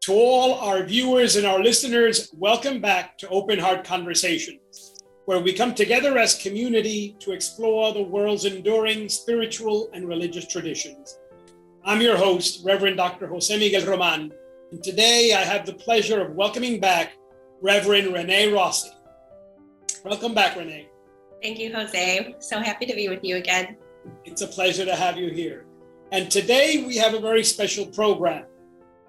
To all our viewers and our listeners, welcome back to Open Heart Conversations, where we come together as community to explore the world's enduring spiritual and religious traditions. I'm your host, Reverend Dr. Jose Miguel Roman, and today I have the pleasure of welcoming back Reverend Renee Rossi. Welcome back, Renee. Thank you, Jose. So happy to be with you again. It's a pleasure to have you here. And today we have a very special program.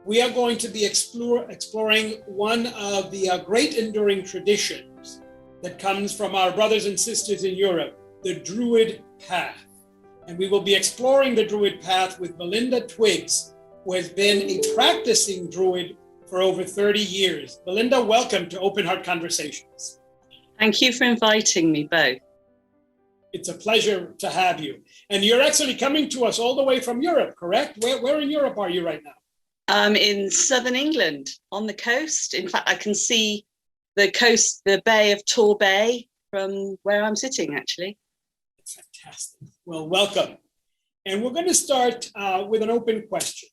We are going to be exploring one of the great enduring traditions that comes from our brothers and sisters in Europe, the Druid path. And we will be exploring the Druid path with Belinda Twiggs, who has been a practicing Druid for over 30 years. Belinda, welcome to Open Heart Conversations. Thank you for inviting me both. It's a pleasure to have you. And you're actually coming to us all the way from Europe, correct? Where in Europe are you right now? I'm in southern England on the coast. In fact, I can see the coast, the Bay of Torbay from where I'm sitting, actually. That's fantastic. Well, welcome. And we're going to start with an open question.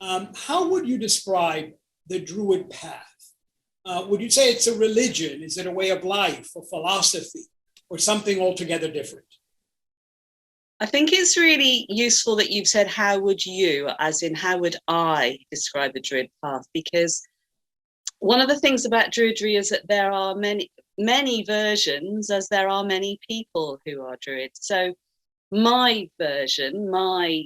How would you describe the Druid path? Would you say it's a religion? Is it a way of life or philosophy or something altogether different? I think it's really useful that you've said, how would you, as in how would I describe the Druid path? Because one of the things about Druidry is that there are many versions, as there are many people who are Druids. So my version, my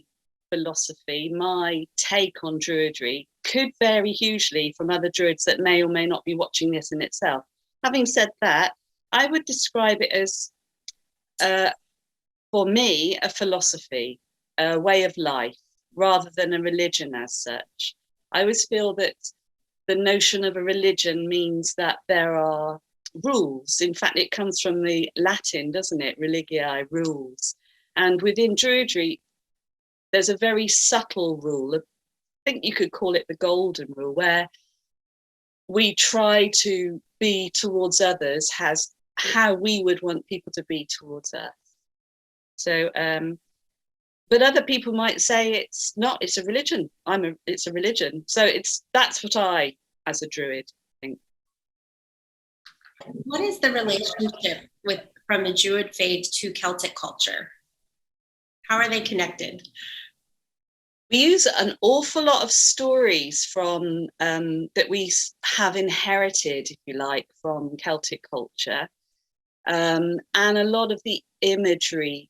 philosophy, my take on Druidry could vary hugely from other Druids that may or may not be watching this in itself. Having said that, I would describe it as for me, a philosophy, a way of life, rather than a religion as such. I always feel that the notion of a religion means that there are rules. In fact, it comes from the Latin, doesn't it? Religii, rules. And within Druidry, there's a very subtle rule. I think you could call it the golden rule, where we try to be towards others as how we would want people to be towards us. So, but other people might say it's not, it's a religion. It's a religion. So that's what I, as a Druid, think. What is the relationship from the Druid faith to Celtic culture? How are they connected? We use an awful lot of stories from that we have inherited, if you like, from Celtic culture. And a lot of the imagery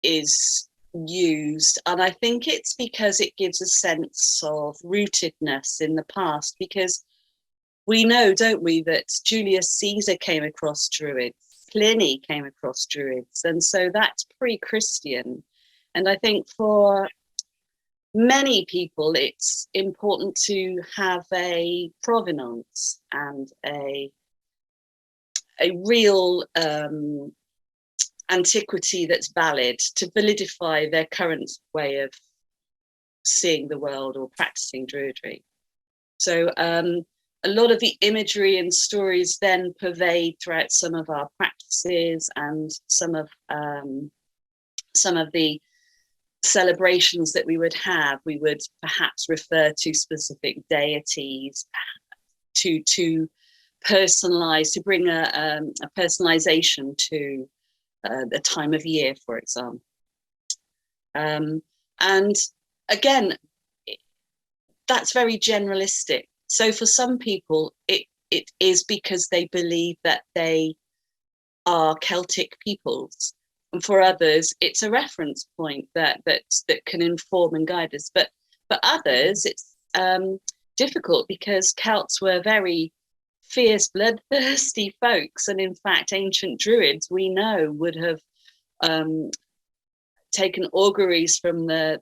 is used, and I think it's because it gives a sense of rootedness in the past, because we know, don't we, that Julius Caesar came across Druids, Pliny came across Druids, and so that's pre-Christian. And I think for many people it's important to have a provenance and a real antiquity that's valid to validify their current way of seeing the world or practicing Druidry. So a lot of the imagery and stories then pervade throughout some of our practices and some of the celebrations that we would have. We would perhaps refer to specific deities to personalize, to bring a personalization to the time of year, for example. And again, that's very generalistic. So for some people, it is because they believe that they are Celtic peoples. And for others, it's a reference point that can inform and guide us. But for others, it's difficult because Celts were very fierce, bloodthirsty folks, and in fact ancient Druids, we know, would have taken auguries from the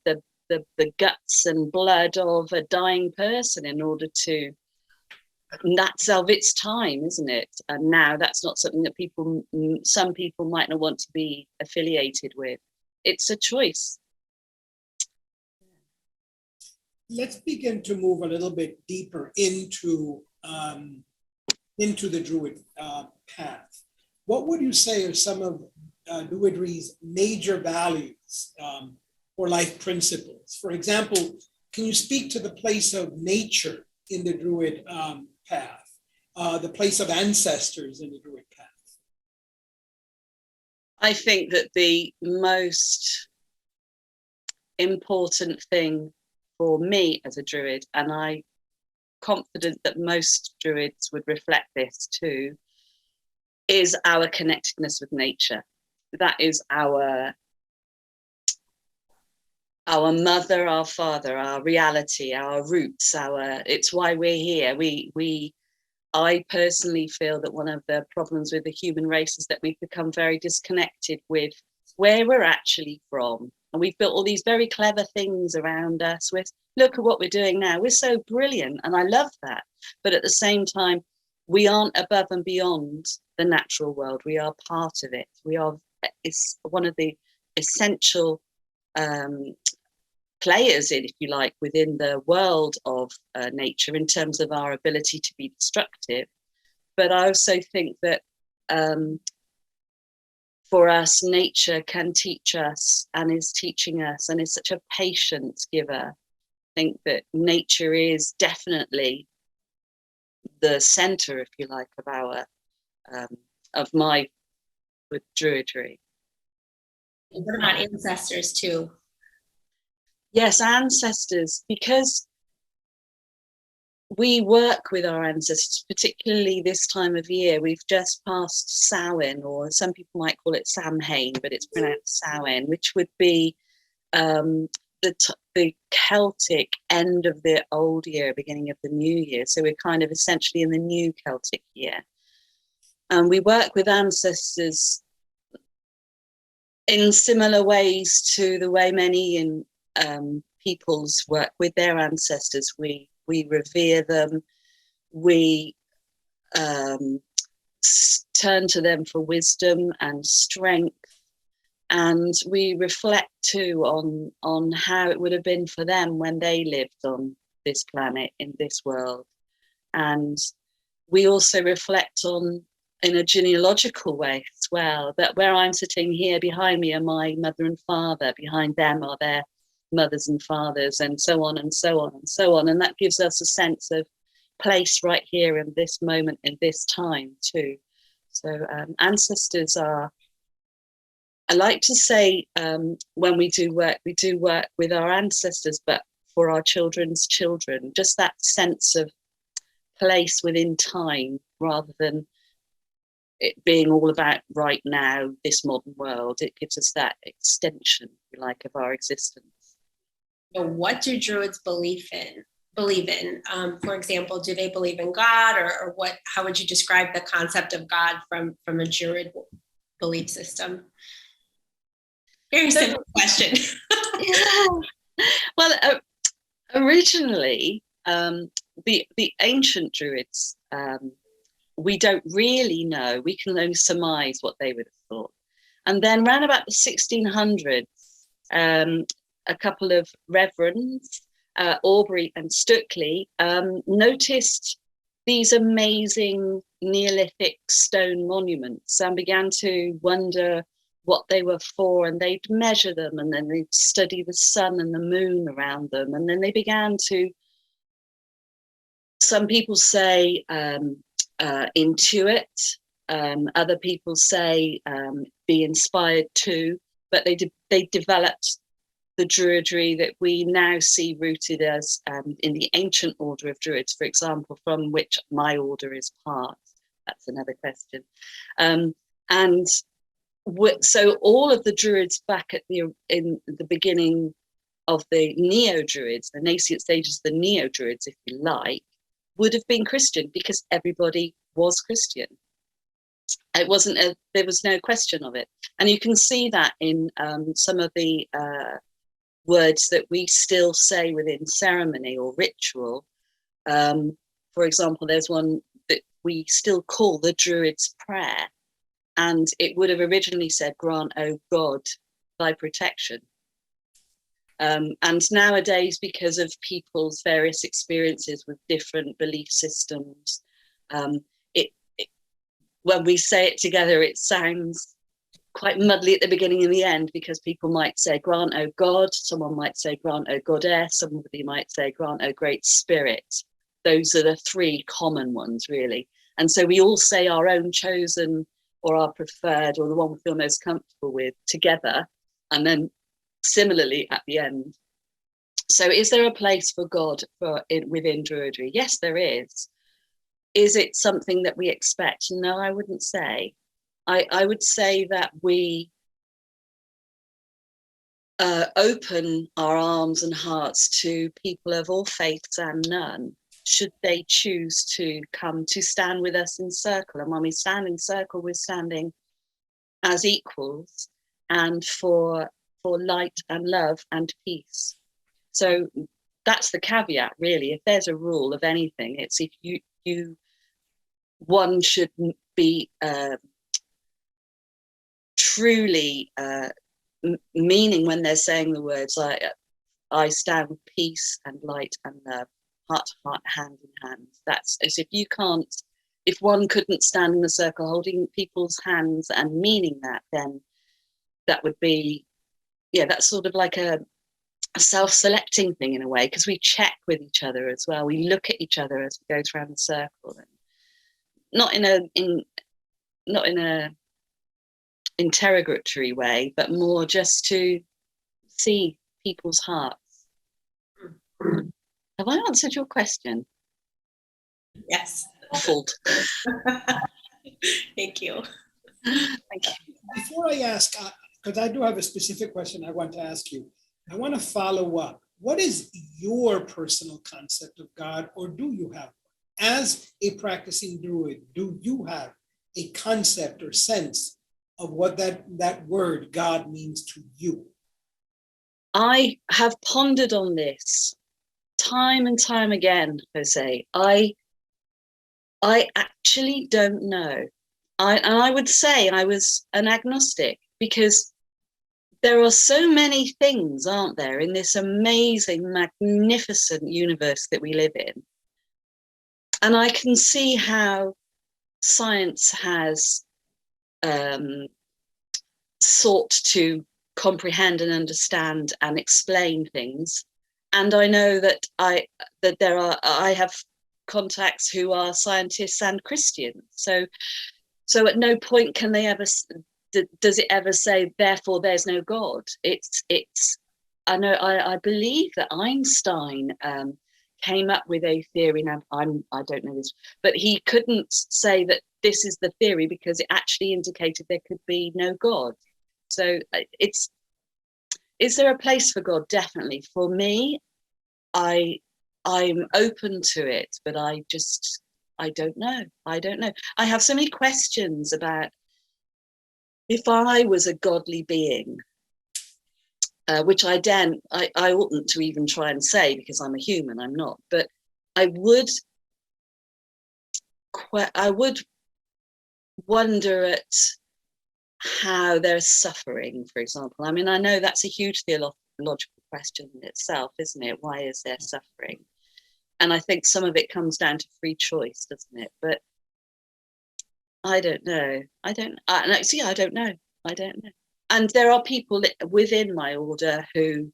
guts and blood of a dying person in order to, and that's of its time, isn't it? And now that's not something that some people might not want to be affiliated with. It's a choice. Let's begin to move a little bit deeper into the Druid path. What would you say are some of Druidry's major values or life principles? For example, can you speak to the place of nature in the Druid path, the place of ancestors in the Druid path? I think that the most important thing for me as a Druid, and I'm confident that most Druids would reflect this too, is our connectedness with nature. That is our mother, our father, our reality, our roots, it's why we're here. I personally feel that one of the problems with the human race is that we've become very disconnected with where we're actually from. And we've built all these very clever things around us with, look at what we're doing now. We're so brilliant. And I love that. But at the same time, we aren't above and beyond the natural world. We are part of it. It's one of the essential players in, if you like, within the world of nature in terms of our ability to be destructive. But I also think that for us, nature can teach us and is teaching us and is such a patience giver. I think that nature is definitely the center, if you like, of our of my with Druidry. What about ancestors too? Yes, ancestors, because we work with our ancestors, particularly this time of year. We've just passed Samhain, or some people might call it Samhain, but it's pronounced Samhain, which would be the Celtic end of the old year, beginning of the new year. So we're kind of essentially in the new Celtic year. And we work with ancestors in similar ways to the way many peoples work with their ancestors. We revere them, we turn to them for wisdom and strength, and we reflect too on how it would have been for them when they lived on this planet, in this world. And we also reflect on, in a genealogical way as well, that where I'm sitting here, behind me are my mother and father, behind them are their mothers and fathers, and so on and so on and so on. And that gives us a sense of place right here in this moment, in this time too. So ancestors are, I like to say, when we do work with our ancestors, but for our children's children, just that sense of place within time, rather than it being all about right now, this modern world. It gives us that extension, if you like, of our existence. So what do Druids believe in? For example, do they believe in God, or what? How would you describe the concept of God from a Druid belief system? Very simple question. Yeah. Well, originally, the ancient Druids, we don't really know. We can only surmise what they would have thought. And then around about the 1600s, a couple of reverends, Aubrey and Stukely, noticed these amazing Neolithic stone monuments and began to wonder what they were for, and they'd measure them, and then they'd study the sun and the moon around them, and then they began to, some people say intuit, other people say be inspired too, but they developed the Druidry that we now see rooted as in the ancient order of Druids, for example, from which my order is part. That's another question. So all of the Druids back in the beginning of the Neo-Druids, the nascent stages of the Neo-Druids, if you like, would have been Christian, because everybody was Christian. It wasn't there was no question of it. And you can see that in some of the words that we still say within ceremony or ritual. For example, there's one that we still call the Druids Prayer, and it would have originally said, "Grant, O God, thy protection." And nowadays, because of people's various experiences with different belief systems, when we say it together, it sounds quite muddly at the beginning and the end, because people might say, "Grant, O God," someone might say, "Grant, O Goddess," somebody might say, "Grant, O Great Spirit." Those are the three common ones, really. And so we all say our own chosen or our preferred or the one we feel most comfortable with together, and then similarly at the end. So is there a place for God within Druidry? Yes, there is. Is it something that we expect? No, I wouldn't say. I would say that we open our arms and hearts to people of all faiths and none, should they choose to come to stand with us in circle. And when we stand in circle, we're standing as equals and for light and love and peace. So that's the caveat, really. If there's a rule of anything, it's if one should be truly meaning when they're saying the words, I stand with peace and light and love, heart to heart, hand in hand. That's as if one couldn't stand in a circle holding people's hands and meaning that, then that would be, that's sort of like a self-selecting thing in a way, because we check with each other as well. We look at each other as we go around the circle, and not in a interrogatory way, but more just to see people's hearts. Have I answered your question? Yes. Fault. Thank you. Thank you. Before I ask, because I do have a specific question I want to ask you, I want to follow up. What is your personal concept of God, or do you have one? As a practicing Druid, do you have a concept or sense of what that word God means to you? I have pondered on this time and time again, Jose. I actually don't know. I would say I was an agnostic, because there are so many things, aren't there, in this amazing, magnificent universe that we live in. And I can see how science has sought to comprehend and understand and explain things. And I know that I have contacts who are scientists and Christians. So at no point can they ever, does it ever say, therefore there's no God? I know, I believe that Einstein came up with a theory. Now I don't know this, but he couldn't say that this is the theory because it actually indicated there could be no God. So is there a place for God? Definitely. For me, I'm open to it, but I don't know. I have so many questions about if I was a godly being, which I oughtn't to even try and say because I'm a human, I'm not, but I would wonder at how they're suffering, for example. I mean, I know that's a huge theological question in itself, isn't it? Why is there suffering? And I think some of it comes down to free choice, doesn't it? But I don't know. I don't know. And there are people within my order who,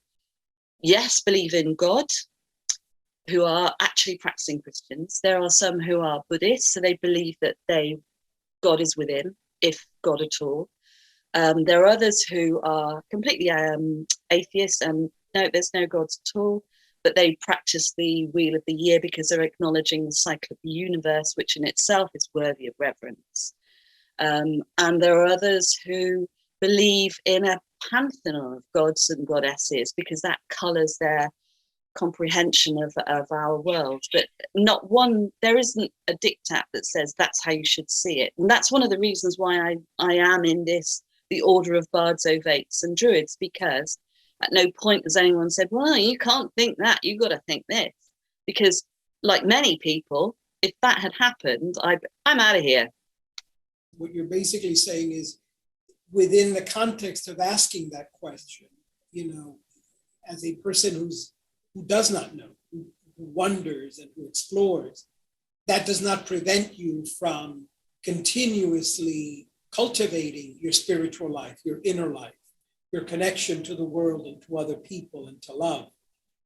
yes, believe in God, who are actually practicing Christians. There are some who are Buddhists, so they believe that God is within, if God at all. There are others who are completely atheists and no, there's no gods at all, but they practice the Wheel of the Year because they're acknowledging the cycle of the universe, which in itself is worthy of reverence. And there are others who believe in a pantheon of gods and goddesses because that colours their comprehension of our world. But there isn't a diktat that says that's how you should see it. And that's one of the reasons why I am in the order of Bards, Ovates and Druids, because at no point has anyone said, well, you can't think that, you've got to think this. Because like many people, if that had happened, I'm out of here. What you're basically saying is, within the context of asking that question, as a person who does not know, who wonders and who explores, that does not prevent you from continuously cultivating your spiritual life, your inner life, your connection to the world and to other people and to love.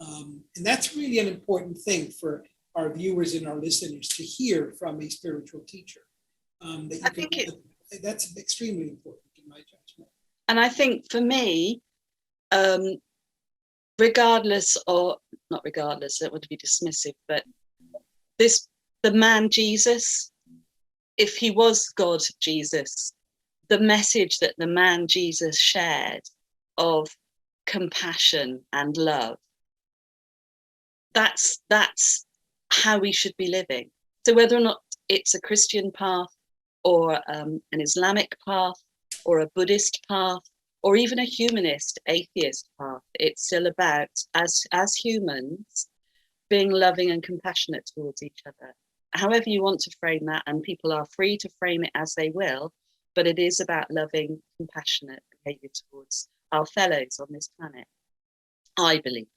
And that's really an important thing for our viewers and our listeners to hear from a spiritual teacher. That's extremely important in my judgment. And I think for me, regardless, or not regardless, I don't want to be dismissive, but the man Jesus, if he was God Jesus, the message that the man Jesus shared of compassion and love, that's how we should be living. So whether or not it's a Christian path or an Islamic path or a Buddhist path or even a humanist, atheist path, it's still about, as humans, being loving and compassionate towards each other. However you want to frame that, and people are free to frame it as they will, but it is about loving, compassionate behaviour towards our fellows on this planet, I believe.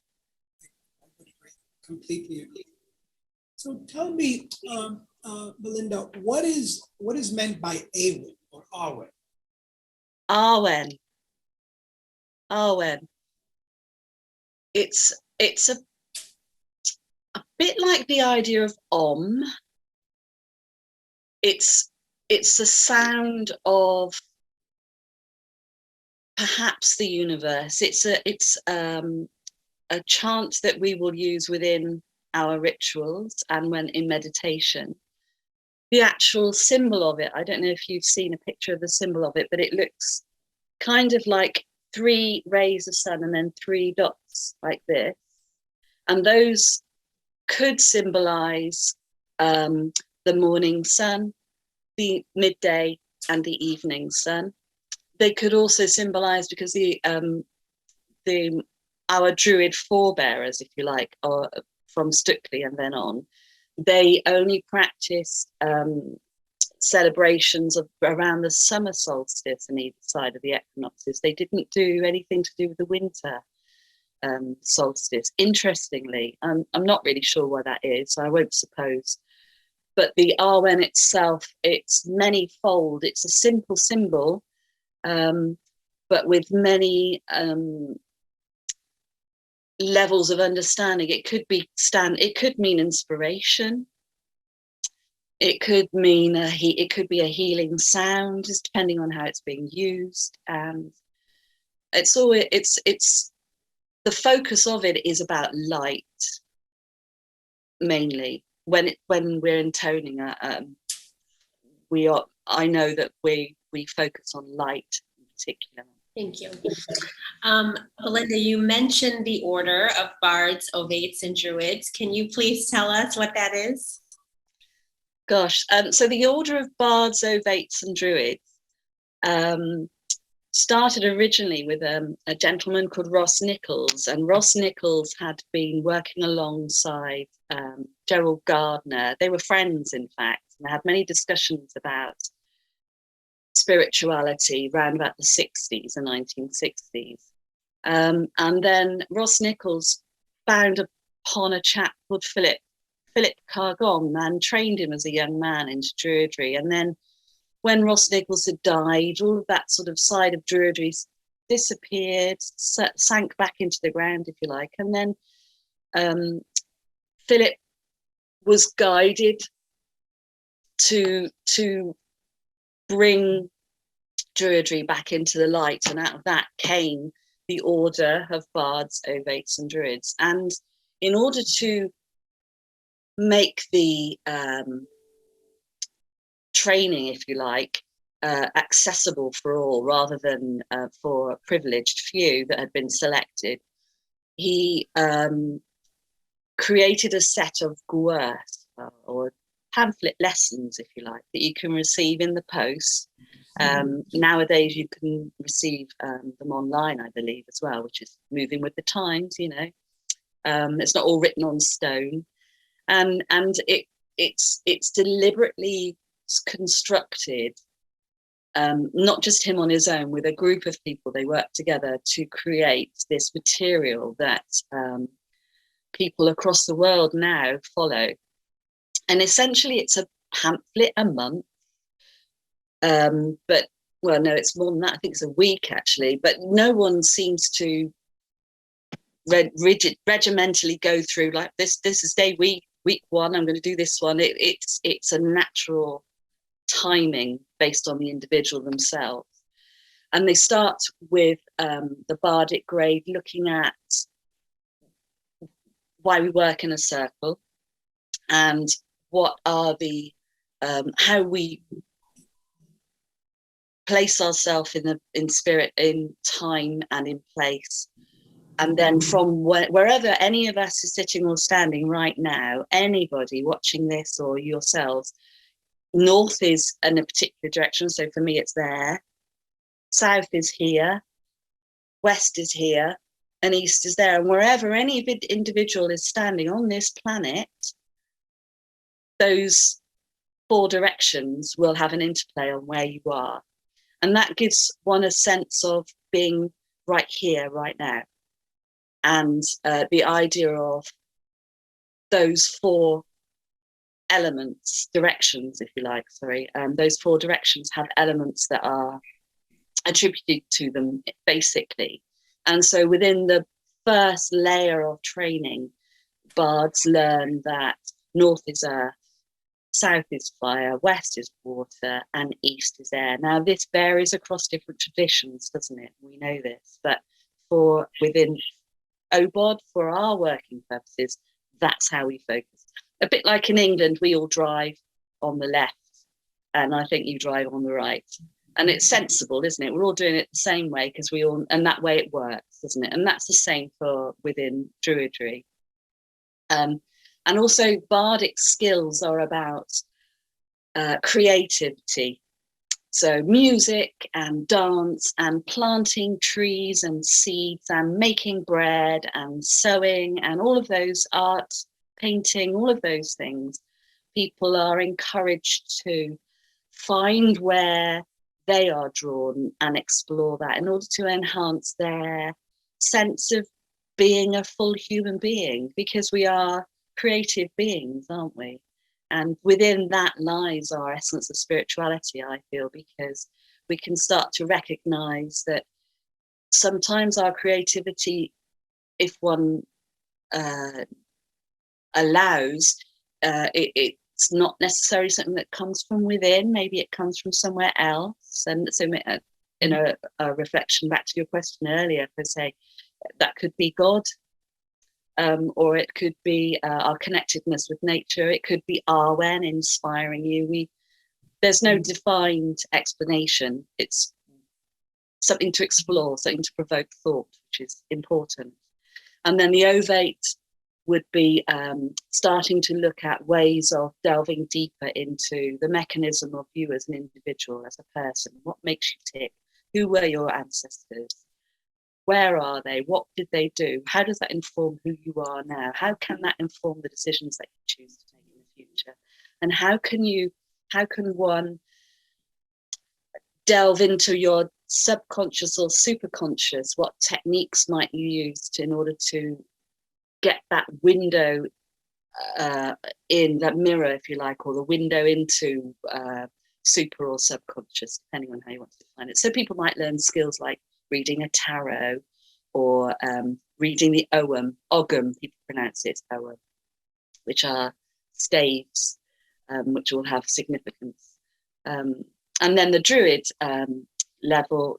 I would agree, completely agree. So tell me, Belinda, what is meant by Awen or Awen? Awen. It's a bit like the idea of Om. It's the sound of perhaps the universe. It's a chant that we will use within our rituals and when in meditation. The actual symbol of it, I don't know if you've seen a picture of the symbol of it, but it looks kind of like 3 rays of sun and then 3 dots like this. And those could symbolize the morning sun, the midday and the evening sun. They could also symbolize, because our Druid forebearers, if you like, or from Stukely and then on, they only practiced celebrations of around the summer solstice and either side of the equinoxes. They didn't do anything to do with the winter solstice. Interestingly, I'm not really sure why that is, so I won't suppose. But the Awen itself, it's many-fold. It's a simple symbol, but with many levels of understanding. It could mean inspiration. It could mean it could be a healing sound, just depending on how it's being used. And it's the focus of it is about light mainly. When we're intoning, I know that we focus on light in particular. Thank you. Belinda, you mentioned the order of Bards, Ovates, and Druids. Can you please tell us what that is? Gosh, so the order of Bards, Ovates, and Druids started originally with a gentleman called Ross Nichols, and Ross Nichols had been working alongside Gerald Gardner. They were friends, in fact, and they had many discussions about spirituality around about the 60s, the 1960s. And then Ross Nichols found upon a chap called Philip Cargon and trained him as a young man into Druidry. And then when Ross Nichols had died, all of that sort of side of Druidry disappeared, sank back into the ground, if you like. And then Philip was guided to bring Druidry back into the light, and out of that came the order of Bards, Ovates, and Druids. And in order to make the training, if you like, accessible for all rather than for a privileged few that had been selected, he created a set of gouert, or pamphlet lessons, if you like, that you can receive in the post. Nowadays you can receive them online, I believe, as well, which is moving with the times, you know. It's not all written on stone, and it's deliberately constructed, not just him on his own, with a group of people. They work together to create this material that people across the world now follow. And essentially it's a pamphlet a month, but, well, no, it's more than that. I think it's a week, actually, but no one seems to regimentally go through like this is day week week 1, I'm going to do this one. It's a natural timing based on the individual themselves. And they start with the Bardic grade, looking at why we work in a circle and what are the how we place ourselves in spirit, in time and in place. And then from wherever any of us is sitting or standing right now, anybody watching this or yourselves, north is in a particular direction. So for me, it's there. South is here. West is here. And east is there. And wherever any individual is standing on this planet, those 4 directions will have an interplay on where you are. And that gives one a sense of being right here, right now. And the idea of those 4 elements, directions, if you like, those 4 directions have elements that are attributed to them, basically. And so within the first layer of training, bards learn that north is earth, south is fire, west is water, and east is air. Now, this varies across different traditions, doesn't it? We know this, but within OBOD, for our working purposes, that's how we focus. A bit like in England, we all drive on the left, and I think you drive on the right. And it's sensible, isn't it? We're all doing it the same way because and that way it works, doesn't it? And that's the same for within Druidry. And also Bardic skills are about creativity. So music and dance and planting trees and seeds and making bread and sewing and all of those, art, painting, all of those things. People are encouraged to find where they are drawn and explore that in order to enhance their sense of being a full human being, because we are creative beings, aren't we? And within that lies our essence of spirituality, I feel, because we can start to recognize that sometimes our creativity, if one allows, it's not necessarily something that comes from within. Maybe it comes from somewhere else. And so in a reflection back to your question earlier, per se, that could be God, or it could be our connectedness with nature. It could be Arwen inspiring you. There's no defined explanation. It's something to explore, something to provoke thought, which is important. And then the Ovate would be starting to look at ways of delving deeper into the mechanism of you as an individual, as a person. What makes you tick? Who were your ancestors? Where are they? What did they do? How does that inform who you are now? How can that inform the decisions that you choose to take in the future? And how can one delve into your subconscious or superconscious? What techniques might you use in order to get that window in that mirror, if you like, or the window into super or subconscious, depending on how you want to define it. So people might learn skills like reading a tarot, or reading the Ogham, people pronounce it Ogham, which are staves, which will have significance. And then the Druid level,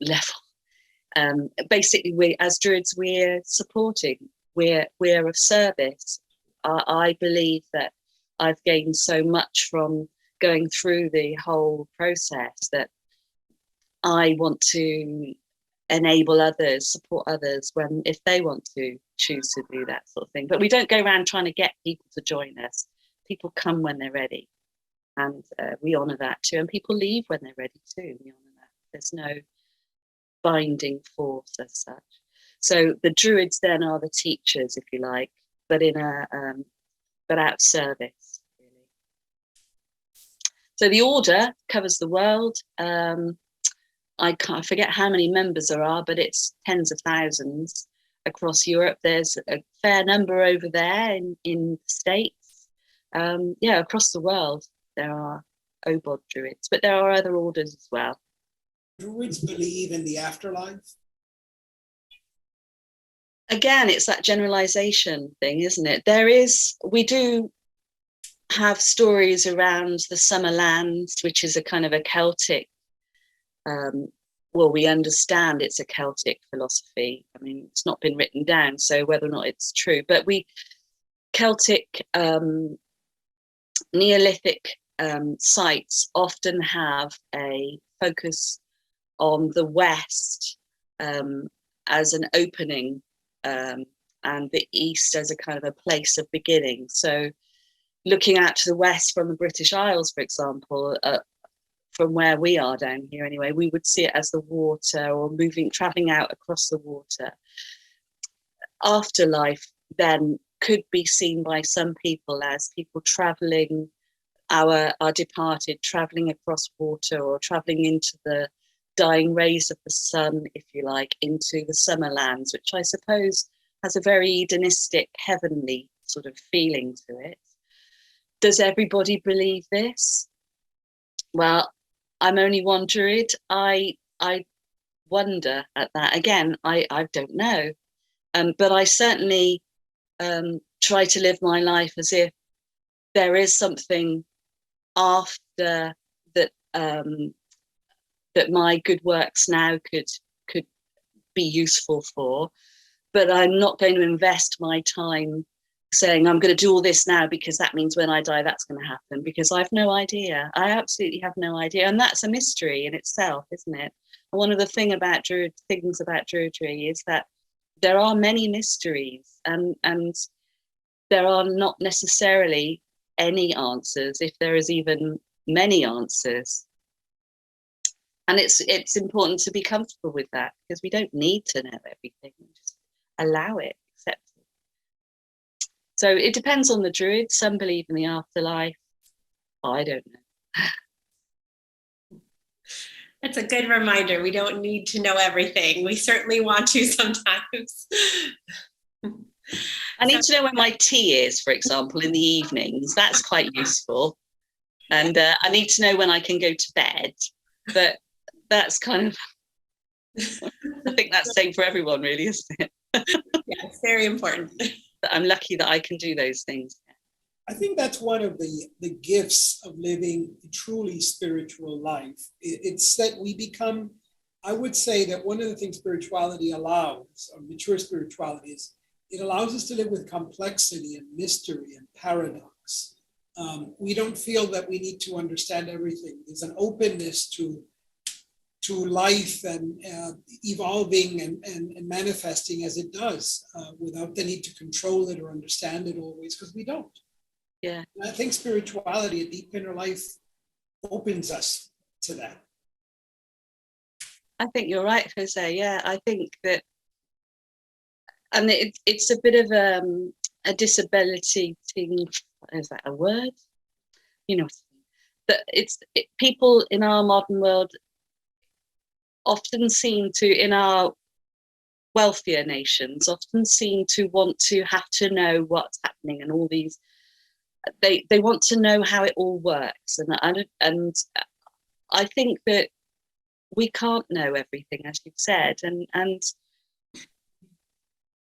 basically, we as Druids, we're supporting, we're of service. I believe that I've gained so much from going through the whole process that I want to enable others, support others if they want to choose to do that sort of thing. But we don't go around trying to get people to join us. People come when they're ready, and we honour that too. And people leave when they're ready too. We honour that. There's no binding force as such. So the Druids then are the teachers, if you like, but but out of service, really. So the order covers the world. I forget how many members there are, but it's tens of thousands across Europe. There's a fair number over there in the States. Across the world, there are OBOD Druids, but there are other orders as well. Druids believe in the afterlife? Again, it's that generalization thing, isn't it? We do have stories around the summer lands, which is a kind of a Celtic, well, we understand it's a Celtic philosophy. I mean, it's not been written down, so whether or not it's true, but Celtic Neolithic sites often have a focus on the West as an opening, and the East as a kind of a place of beginning. So looking out to the West from the British Isles, for example, from where we are down here anyway, we would see it as the water, or traveling out across the water. Afterlife then could be seen by some people as people traveling, our departed traveling across water, or traveling into the dying rays of the sun, if you like, into the summer lands, which I suppose has a very hedonistic, heavenly sort of feeling to it. Does everybody believe this? Well, I'm only one Druid. I wonder at that. Again, I don't know. But I certainly try to live my life as if there is something after that, that my good works now could be useful for. But I'm not going to invest my time saying I'm going to do all this now because that means when I die that's going to happen, because I've no idea. I absolutely have no idea, and that's a mystery in itself, isn't it? And one of the things about Druidry is that there are many mysteries, and there are not necessarily any answers, if there is even many answers. And it's important to be comfortable with that, because we don't need to know everything. Just allow it, accept it. So it depends on the Druid. Some believe in the afterlife. I don't know. That's a good reminder. We don't need to know everything. We certainly want to sometimes. I need to know where my tea is, for example, in the evenings. That's quite useful. And I need to know when I can go to bed. But that's kind of, I think that's the same for everyone, really, isn't it? Yeah, it's very important. I'm lucky that I can do those things. I think that's one of the gifts of living a truly spiritual life. It's that we become, I would say that one of the things spirituality allows, or mature spirituality, is it allows us to live with complexity and mystery and paradox. We don't feel that we need to understand everything. There's an openness to life and evolving and manifesting as it does, without the need to control it or understand it always, because we don't. Yeah. And I think spirituality, a deep inner life, opens us to that. I think you're right, Jose. Yeah, I think that, and it's a bit of a disability thing. Is that a word? You know, that people in our modern world often seem to, in our wealthier nations, often seem to want to have to know what's happening, and all these, they want to know how it all works, and I think that we can't know everything, as you've said, and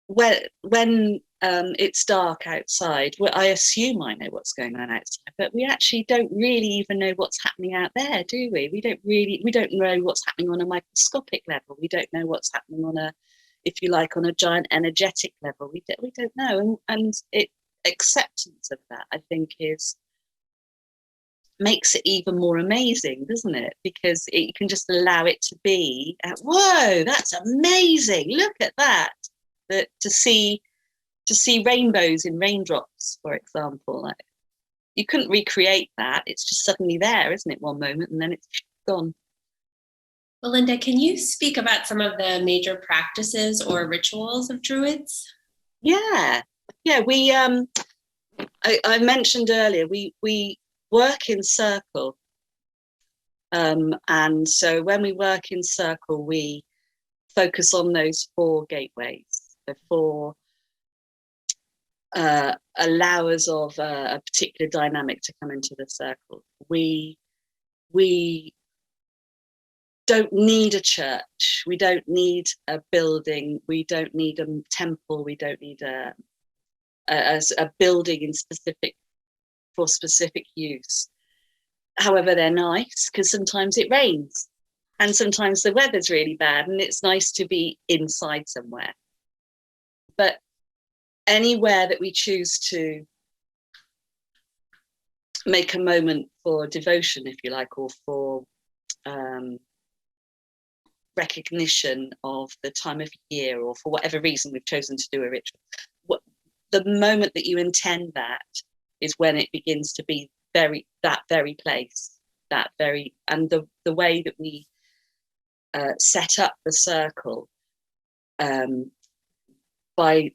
when it's dark outside, well, I assume I know what's going on outside, but we actually don't really even know what's happening out there, do we? We don't know what's happening on a microscopic level. We don't know what's happening on a, if you like, on a giant energetic level. We don't know, and acceptance of that, I think, makes it even more amazing, doesn't it? Because you can just allow it to be. Whoa, that's amazing! Look at that. That to see rainbows in raindrops, for example, like, you couldn't recreate that. It's just suddenly there, isn't it? One moment, and then it's gone. Belinda, can you speak about some of the major practices or rituals of Druids? Yeah. We I mentioned earlier, we work in circle, and so when we work in circle, we focus on those 4 gateways. The 4 allowers of a particular dynamic to come into the circle. We don't need a church. We don't need a building. We don't need a temple. We don't need a building in specific for specific use. However, they're nice because sometimes it rains and sometimes the weather's really bad and it's nice to be inside somewhere. But anywhere that we choose to make a moment for devotion, if you like, or for recognition of the time of year, or for whatever reason we've chosen to do a ritual, the moment that you intend that is when it begins to be that very place, and the way that we set up the circle by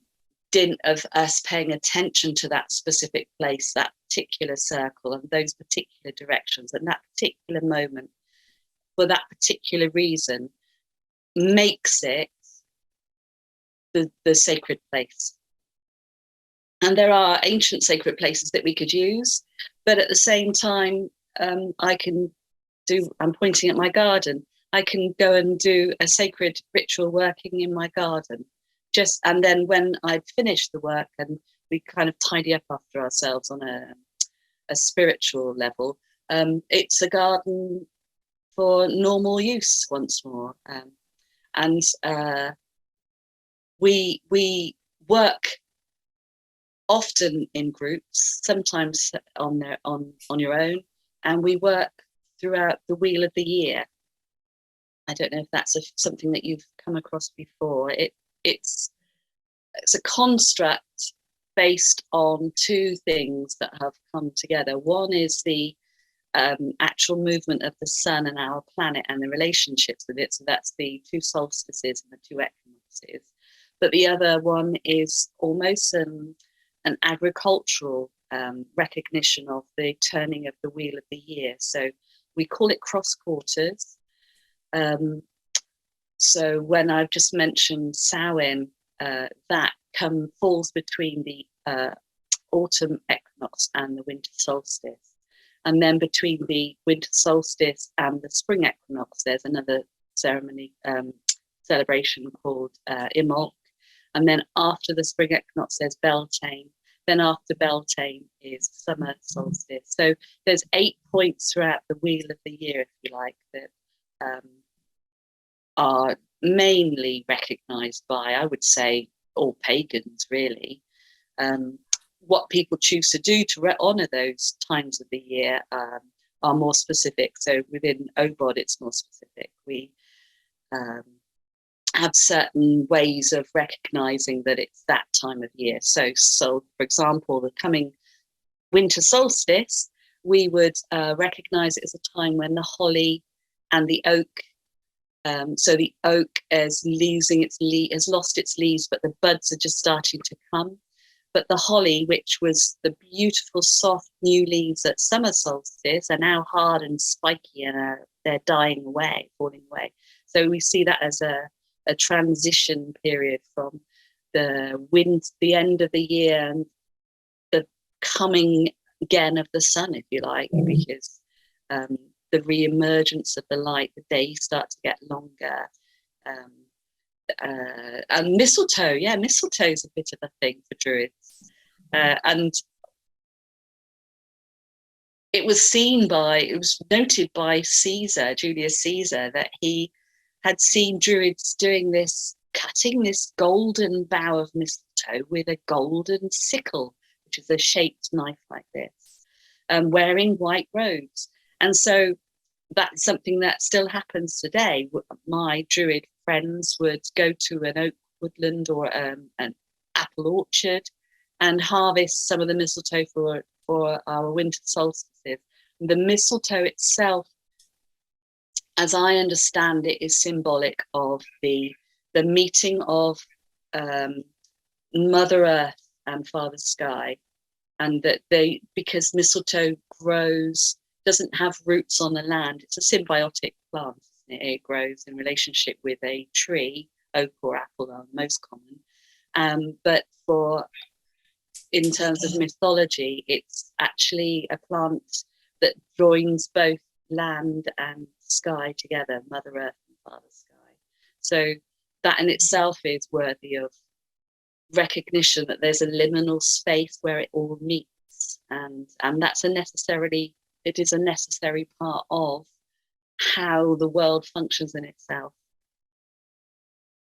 dint of us paying attention to that specific place, that particular circle and those particular directions and that particular moment for that particular reason makes it the sacred place. And there are ancient sacred places that we could use, but at the same time, I'm pointing at my garden. I can go and do a sacred ritual working in my garden. And then when I've finished the work and we kind of tidy up after ourselves on a spiritual level, it's a garden for normal use once more. And we work often in groups, sometimes on your own, and we work throughout the wheel of the year. I don't know if that's something that you've come across before. It's a construct based on two things that have come together. One is the actual movement of the sun and our planet and the relationships with it. So that's the two solstices and the two equinoxes. But the other one is almost an agricultural recognition of the turning of the wheel of the year. So we call it cross quarters. So when I've just mentioned Samhain, that falls between the autumn equinox and the winter solstice. And then between the winter solstice and the spring equinox, there's another ceremony, celebration called Imbolc. And then after the spring equinox, there's Beltane. Then after Beltane is summer solstice. So there's 8 points throughout the wheel of the year, if you like, that are mainly recognised by, I would say, all pagans, really. What people choose to do to honour those times of the year are more specific. So within OBOD, it's more specific. We have certain ways of recognising that it's that time of year. So for example, the coming winter solstice, we would recognise it as a time when the holly and the oak, so the oak has lost its leaves, but the buds are just starting to come. But the holly, which was the beautiful, soft new leaves at summer solstice, are now hard and spiky, and they're dying away, falling away. So we see that as a transition period from the end of the year and the coming again of the sun, if you like, because the re-emergence of the light, the days start to get longer. And mistletoe, mistletoe is a bit of a thing for Druids. And it was noted by Julius Caesar, that he had seen Druids cutting this golden bough of mistletoe with a golden sickle, which is a shaped knife like this, wearing white robes. And so that's something that still happens today. My Druid friends would go to an oak woodland or an apple orchard and harvest some of the mistletoe for our winter solstices. The mistletoe itself, as I understand it, is symbolic of the meeting of Mother Earth and Father Sky, and that because mistletoe doesn't have roots on the land, it's a symbiotic plant, isn't it? It grows in relationship with a tree, oak or apple are most common. But in terms of mythology, it's actually a plant that joins both land and sky together, Mother Earth and Father Sky. So that in itself is worthy of recognition, that there's a liminal space where it all meets. and that's it is a necessary part of how the world functions in itself.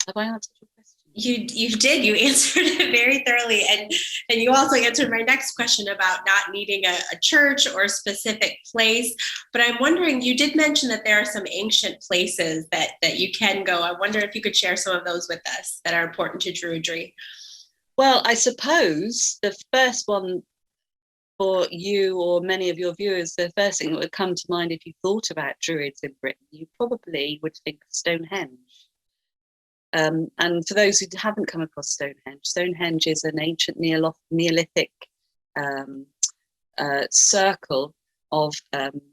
Have I answered your question? You did. You answered it very thoroughly, and you also answered my next question about not needing a church or a specific place. But I'm wondering, you did mention that there are some ancient places that you can go. I wonder if you could share some of those with us that are important to Druidry. Well, I suppose the first one for you or many of your viewers, the first thing that would come to mind if you thought about Druids in Britain, you probably would think of Stonehenge. And for those who haven't come across Stonehenge, Stonehenge is an ancient Neolithic circle of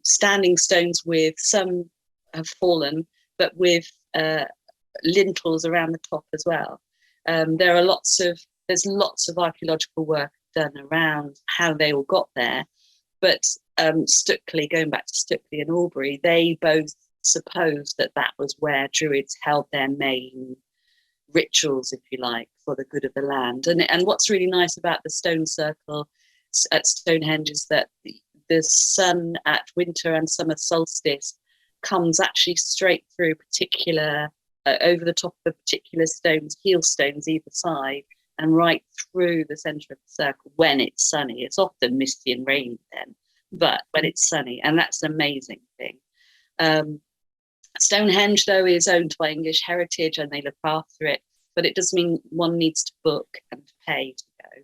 standing stones, with some have fallen, but with lintels around the top as well. There's lots of archaeological work done around how they all got there, but Stuckley, going back to Stuckley and Albury, they both supposed that was where Druids held their main rituals, if you like, for the good of the land. And what's really nice about the stone circle at Stonehenge is that the sun at winter and summer solstice comes actually straight through over the top of particular stones, heel stones either side, and right through the centre of the circle when it's sunny. It's often misty and rainy then, but when it's sunny, and that's an amazing thing. Stonehenge, though, is owned by English Heritage and they look after it, but it does mean one needs to book and pay to go.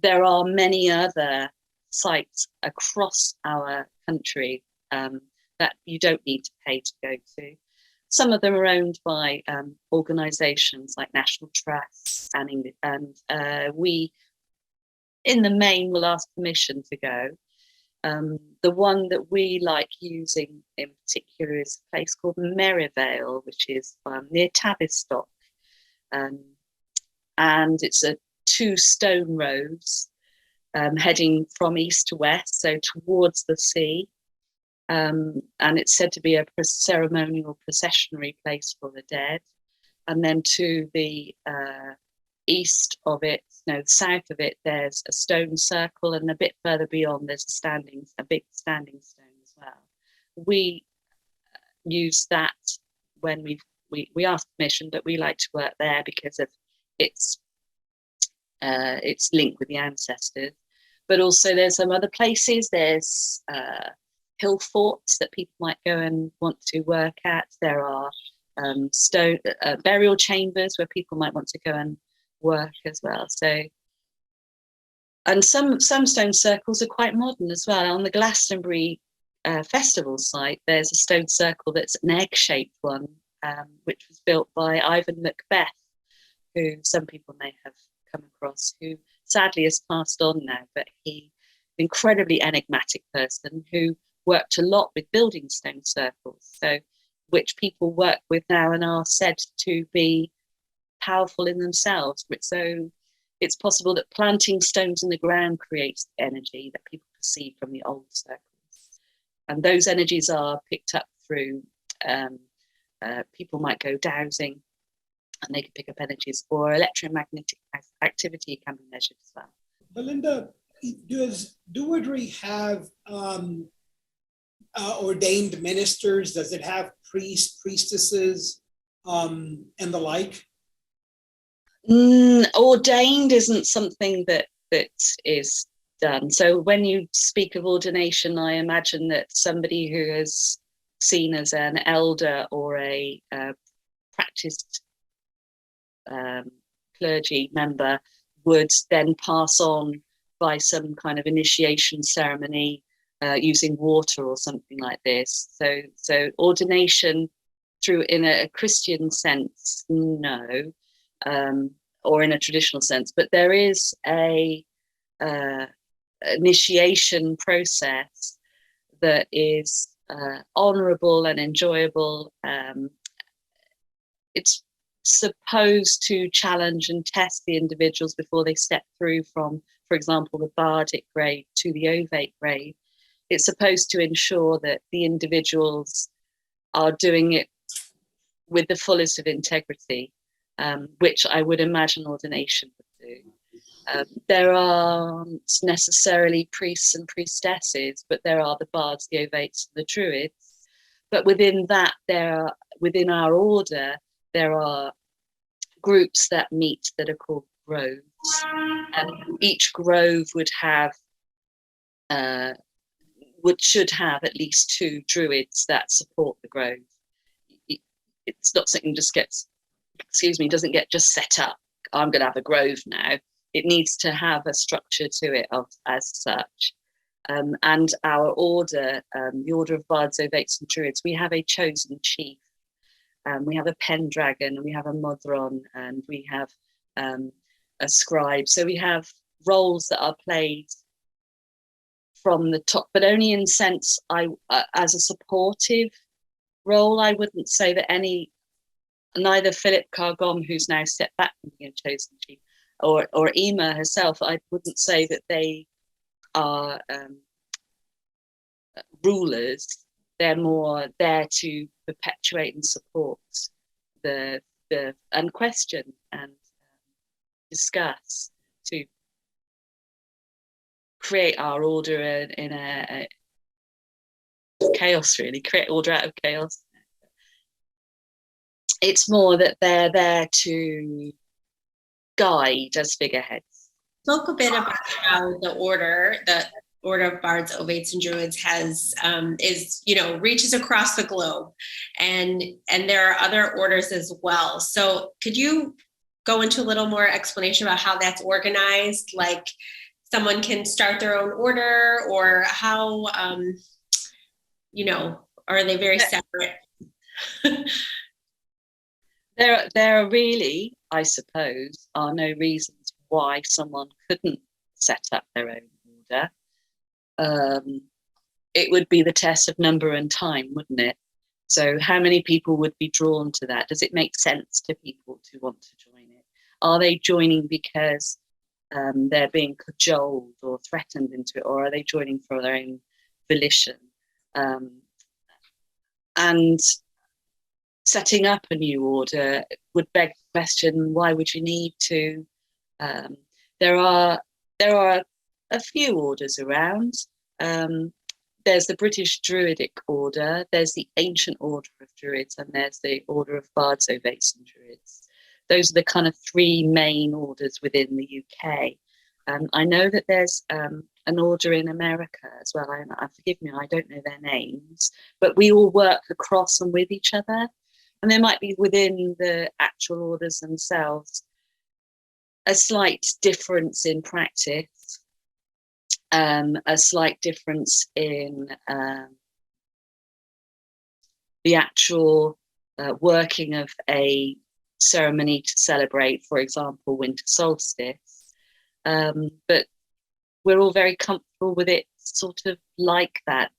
There are many other sites across our country that you don't need to pay to go to. Some of them are owned by organisations like National Trusts, and we, in the main, will ask permission to go. The one that we like using in particular is a place called Maryvale, which is near Tavistock. And it's 2 stone roads heading from east to west, so towards the sea. And it's said to be a ceremonial processionary place for the dead. And then to the south of it, there's a stone circle, and a bit further beyond, there's a big standing stone as well. We use that when we ask permission, but we like to work there because of its linked with the ancestors. But also there's some other places. There's hill forts that people might go and want to work at. There are stone burial chambers where people might want to go and work as well. So, and some stone circles are quite modern as well. On the Glastonbury festival site, there's a stone circle that's an egg-shaped one, which was built by Ivan Macbeth, who some people may have come across, who sadly has passed on now, but he, incredibly enigmatic person who worked a lot with building stone circles, so which people work with now and are said to be powerful in themselves. So it's possible that planting stones in the ground creates the energy that people perceive from the old circles. And those energies are picked up through, people might go dowsing and they can pick up energies, or electromagnetic activity can be measured as well. Belinda, does Druidry have ordained ministers? Does it have priests, priestesses, and the like? Ordained isn't something that is done. So when you speak of ordination, I imagine that somebody who is seen as an elder or a practiced clergy member would then pass on by some kind of initiation ceremony using water or something like this. So ordination in a Christian sense, no, or in a traditional sense, but there is a initiation process that is honourable and enjoyable. It's supposed to challenge and test the individuals before they step through from, for example, the Bardic grade to the Ovate grade. It's supposed to ensure that the individuals are doing it with the fullest of integrity, which I would imagine ordination would do. There aren't necessarily priests and priestesses, but there are the Bards, the Ovates, and the Druids. But within that, within our order, there are groups that meet that are called groves. And each grove should have at least 2 druids that support the grove. It's not something just doesn't get just set up. I'm going to have a grove now. It needs to have a structure to it as such. And our order, the order of Bards, Ovates, and Druids, we have a chosen chief. We have a Pendragon, and we have a Modron, and we have a scribe. So we have roles that are played from the top, but only in sense as a supportive role. I wouldn't say that neither Philip Cargom, who's now stepped back from being a chosen chief, or Ema herself, I wouldn't say that they are rulers. They're more there to perpetuate and support and question and discuss, to create our order in a chaos, really, create order out of chaos. It's more that they're there to guide as figureheads. Talk a bit about how the order of Bards, Ovates, and Druids reaches across the globe, and there are other orders as well. So could you go into a little more explanation about how that's organized? Like, someone can start their own order, or how, are they very separate? There really, I suppose, are no reasons why someone couldn't set up their own order. It would be the test of number and time, wouldn't it? So how many people would be drawn to that? Does it make sense to people to want to join it? Are they joining because they're being cajoled or threatened into it, or are they joining for their own volition? And setting up a new order would beg the question, why would you need to? There are a few orders around. There's the British Druidic Order, there's the Ancient Order of Druids, and there's the Order of Bards, Ovates, and Druids. Those are the kind of 3 main orders within the UK. I know that there's an order in America as well. Forgive me, I don't know their names, but we all work across and with each other. And there might be within the actual orders themselves a slight difference in practice, a slight difference in the actual working of a ceremony to celebrate, for example, winter solstice. But we're all very comfortable with it sort of like that.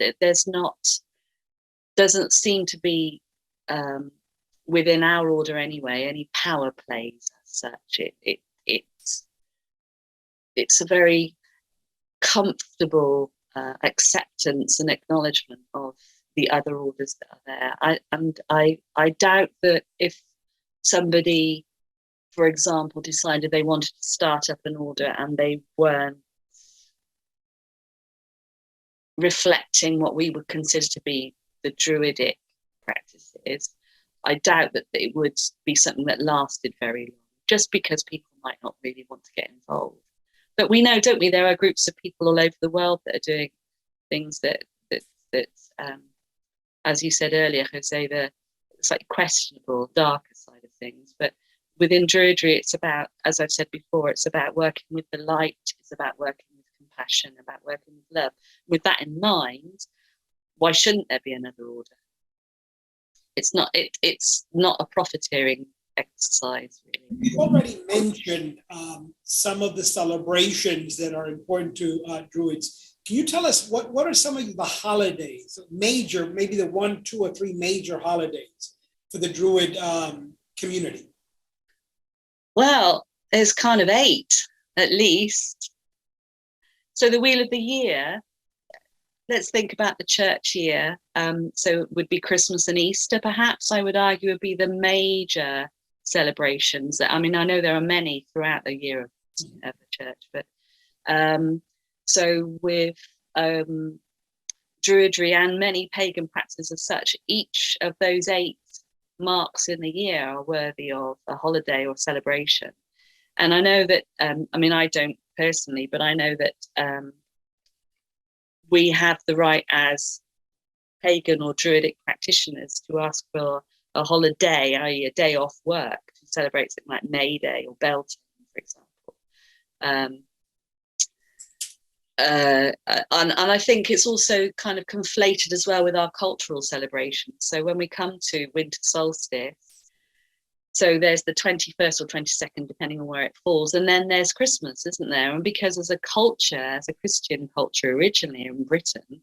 Doesn't seem to be within our order anyway, any power plays as such. It's a very comfortable acceptance and acknowledgement of the other orders that are there. I doubt that if somebody, for example, decided they wanted to start up an order and they weren't reflecting what we would consider to be the Druidic practices, I doubt that it would be something that lasted very long, just because people might not really want to get involved. But we know, don't we, there are groups of people all over the world that are doing things that as you said earlier, Jose, it's like questionable, darker side of things. But within Druidry, it's about, as I've said before, it's about working with the light, it's about working with compassion, about working with love. With that in mind, why shouldn't there be another order? It's not a profiteering exercise, really. You've already mentioned some of the celebrations that are important to Druids. Can you tell us what are some of the holidays, major, maybe the 1, 2, or 3 major holidays for the Druid community? Well, there's kind of 8 at least. So the Wheel of the Year, let's think about the church year. So it would be Christmas and Easter, perhaps, I would argue, would be the major celebrations. I mean, I know there are many throughout the year of the church. But so with Druidry and many pagan practices as such, each of those 8 marks in the year are worthy of a holiday or celebration. And I know that, I mean, I don't personally, but I know that we have the right as pagan or druidic practitioners to ask for a holiday, i.e. a day off work, to celebrate something like May Day or Beltane, for example. And I think it's also kind of conflated as well with our cultural celebrations. So when we come to winter solstice, so there's the 21st or 22nd, depending on where it falls, and then there's Christmas, isn't there? And because as a culture, as a Christian culture originally in Britain,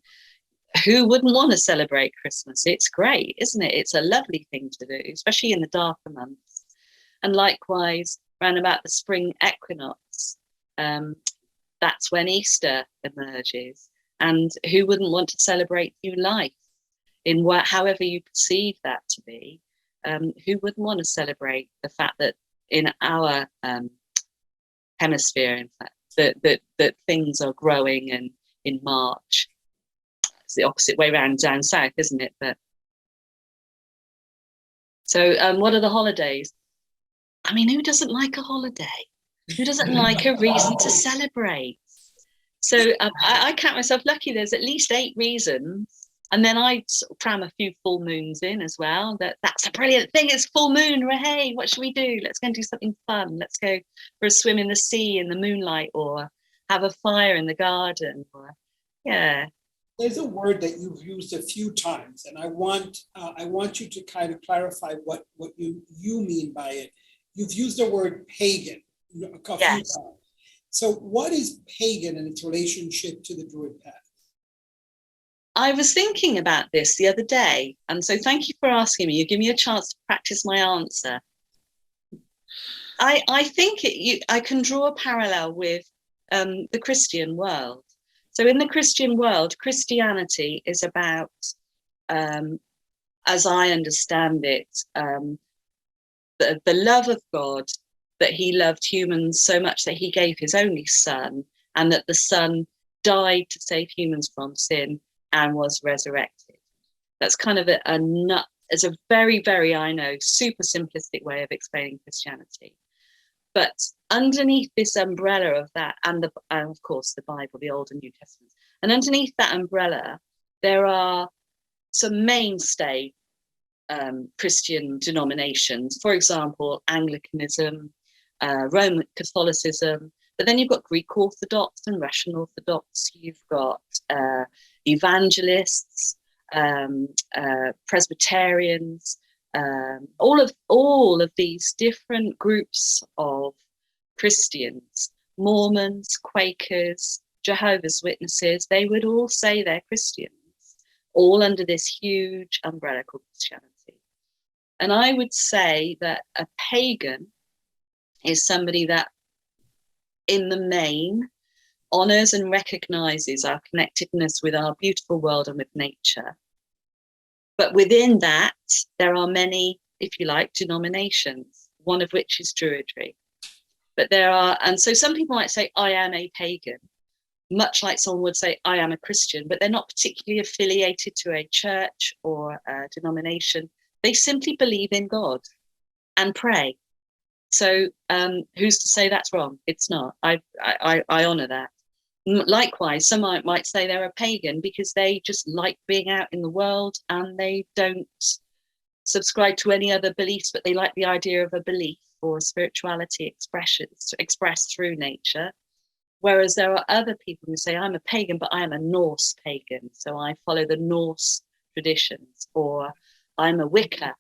who wouldn't want to celebrate Christmas? It's great, isn't it? It's a lovely thing to do, especially in the darker months. And likewise, around about the spring equinox, that's when Easter emerges. And who wouldn't want to celebrate new life in however you perceive that to be? Who wouldn't want to celebrate the fact that in our hemisphere, in fact, that things are growing, and in March, it's the opposite way around down south, isn't it? But so what are the holidays? I mean, who doesn't like a holiday? Who doesn't like a reason to celebrate? So I count myself lucky. There's at least 8 reasons. And then I sort of cram a few full moons in as well. That's a brilliant thing. It's full moon. Hey, what should we do? Let's go and do something fun. Let's go for a swim in the sea in the moonlight, or have a fire in the garden. Or, yeah. There's a word that you've used a few times, and I want you to kind of clarify what you mean by it. You've used the word pagan a few times. So what is pagan in its relationship to the Druid path? I was thinking about this the other day, and so thank you for asking me. You give me a chance to practice my answer. I think I can draw a parallel with the Christian world. So in the Christian world, Christianity is about, as I understand it, the love of God, that he loved humans so much that he gave his only son, and that the son died to save humans from sin and was resurrected. That's kind of it's a very, very, I know, super simplistic way of explaining Christianity. But underneath this umbrella of that, and of course the Bible, the Old and New Testaments, and underneath that umbrella, there are some mainstay Christian denominations. For example, Anglicanism, Roman Catholicism, but then you've got Greek Orthodox and Russian Orthodox. You've got evangelists, Presbyterians, all of these different groups of Christians, Mormons, Quakers, Jehovah's Witnesses. They would all say they're Christians, all under this huge umbrella called Christianity. And I would say that a pagan is somebody that, in the main, honors and recognizes our connectedness with our beautiful world and with nature. But within that, there are many, if you like, denominations, one of which is Druidry. But and so some people might say, I am a pagan, much like someone would say, I am a Christian, but they're not particularly affiliated to a church or a denomination. They simply believe in God and pray. So who's to say that's wrong? It's not. I honor that. Likewise, some might say they're a pagan because they just like being out in the world and they don't subscribe to any other beliefs, but they like the idea of a belief or spirituality expressed through nature. Whereas there are other people who say, I'm a pagan, but I am a Norse pagan. So I follow the Norse traditions. Or I'm a Wicca.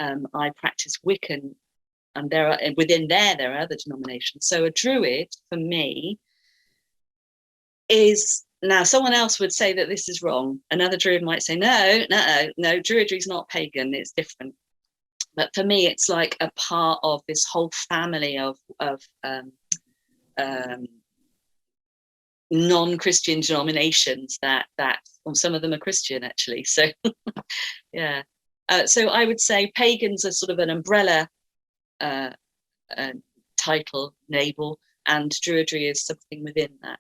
I practice Wiccan. And within there are other denominations. So a Druid, for me, is, now someone else would say that this is wrong. Another Druid might say, no, Druidry is not pagan, it's different. But for me, it's like a part of this whole family of non-Christian denominations that well, some of them are Christian actually. So yeah. So I would say pagans are sort of an umbrella title, label, And Druidry is something within that,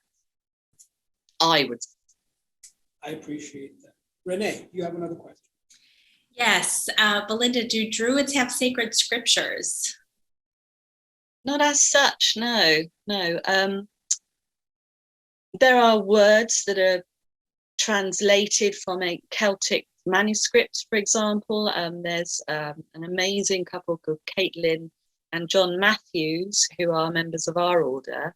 I would say. I appreciate that. Renee, you have another question? Yes. Belinda, do Druids have sacred scriptures? Not as such, no. There are words that are translated from a Celtic manuscript, for example. There's an amazing couple called Caitlin and John Matthews, who are members of our order,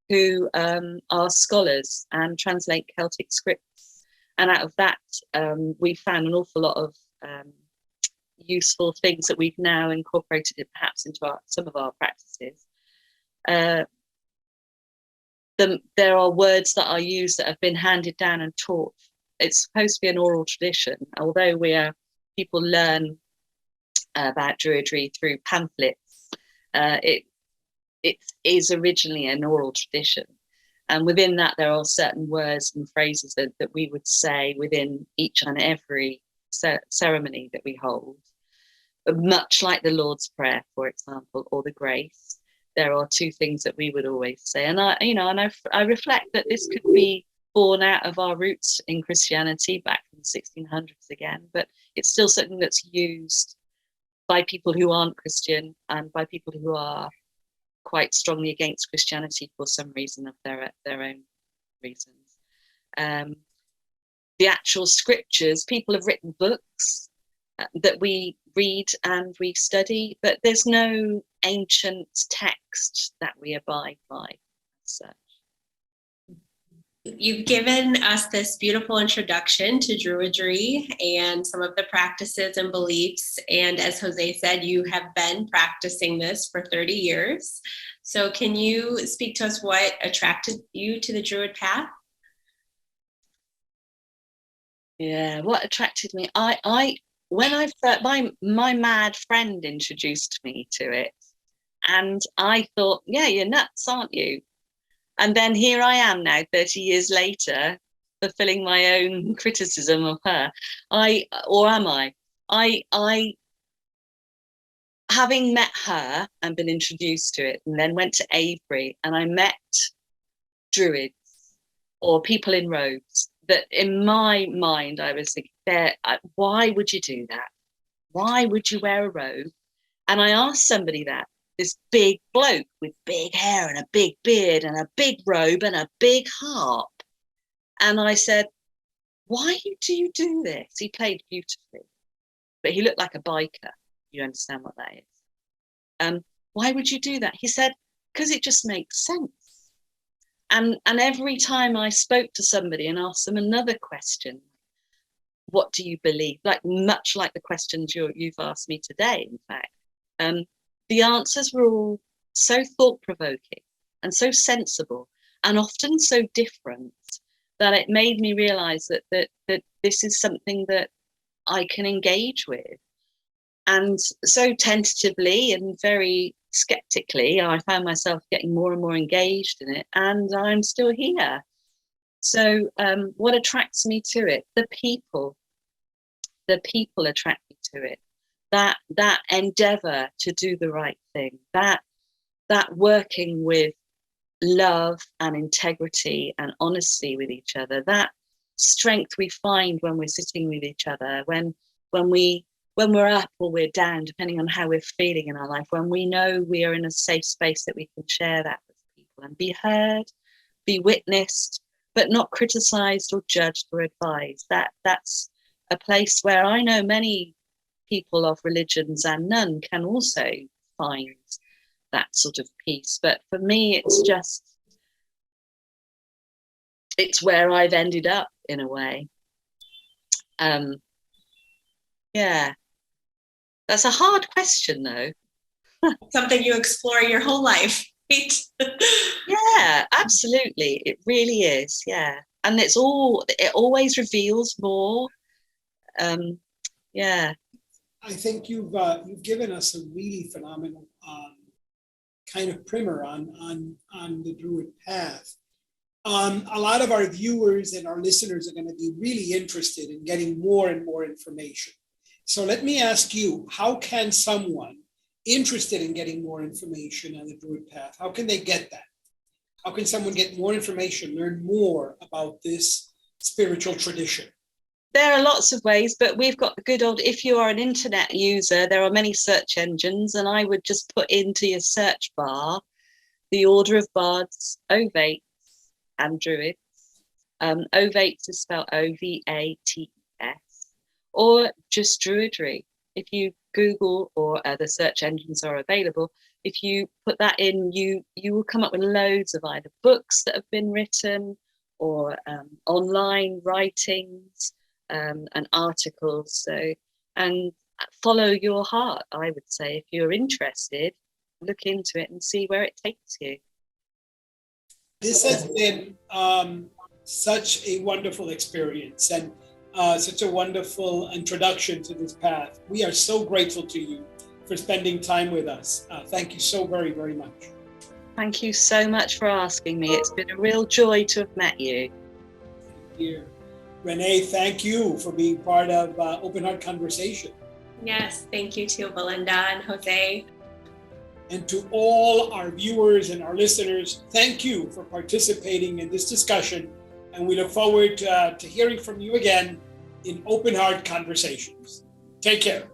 who are scholars and translate Celtic scripts. And out of that, we found an awful lot of useful things that we've now incorporated perhaps into some of our practices. There are words that are used that have been handed down and taught. It's supposed to be an oral tradition, although people learn about Druidry through pamphlets. It is originally an oral tradition, and within that there are certain words and phrases that we would say within each and every ceremony that we hold, much like the Lord's Prayer, for example, or the Grace. There are two things that we would always say, and I reflect that this could be born out of our roots in Christianity back in the 1600s again, but it's still something that's used by people who aren't Christian and by people who are quite strongly against Christianity for some reason of their own reasons. The actual scriptures, people have written books that we read and we study, but there's no ancient text that we abide by. So you've given us this beautiful introduction to Druidry and some of the practices and beliefs. And as Jose said, you have been practicing this for 30 years. So can you speak to us what attracted you to the Druid path? Yeah, what attracted me? When I first, my mad friend introduced me to it, and I thought, yeah, you're nuts, aren't you? And then here I am now, 30 years later, fulfilling my own criticism of her. Having met her and been introduced to it, and then went to Avebury, and I met Druids or people in robes, that in my mind I was thinking, why would you do that? Why would you wear a robe? And I asked somebody that, this big bloke with big hair and a big beard and a big robe and a big harp. And I said, why do you do this? He played beautifully, but he looked like a biker. You understand what that is? Why would you do that? He said, because it just makes sense. And every time I spoke to somebody and asked them another question, what do you believe? Much like the questions you've asked me today, in fact. The answers were all so thought-provoking and so sensible and often so different that it made me realise that this is something that I can engage with. And so tentatively and very skeptically, I found myself getting more and more engaged in it, and I'm still here. So what attracts me to it? The people attract me to it. That endeavour to do the right thing, that working with love and integrity and honesty with each other, that strength we find when we're sitting with each other, when we're up or we're down, depending on how we're feeling in our life, when we know we are in a safe space that we can share that with people and be heard, be witnessed, but not criticised or judged or advised. That's a place where I know many people of religions and none can also find that sort of peace. But for me, it's where I've ended up in a way. Yeah. That's a hard question, though. Something you explore your whole life, right? Yeah, absolutely. It really is. Yeah. And it always reveals more. Yeah. I think you've given us a really phenomenal kind of primer on the Druid path. A lot of our viewers and our listeners are going to be really interested in getting more and more information. So let me ask you, how can someone interested in getting more information on the Druid path, how can they get that? How can someone get more information, learn more about this spiritual tradition? There are lots of ways, but we've got the good old, if you are an internet user, there are many search engines, and I would just put into your search bar the order of Bards, Ovates, and Druids. Ovates is spelled Ovates, or just Druidry. If you Google, or other search engines are available, if you put that in, you will come up with loads of either books that have been written, or online writings, and articles. So, and follow your heart, I would say. If you're interested, look into it and see where it takes you. This has been such a wonderful experience, and such a wonderful introduction to this path. We are so grateful to you for spending time with us. Thank you so very, very much. Thank you so much for asking me. It's been a real joy to have met you. Here. Renee, thank you for being part of Open Heart Conversation. Yes, thank you to Belinda and Jose. And to all our viewers and our listeners, thank you for participating in this discussion. And we look forward to hearing from you again in Open Heart Conversations. Take care.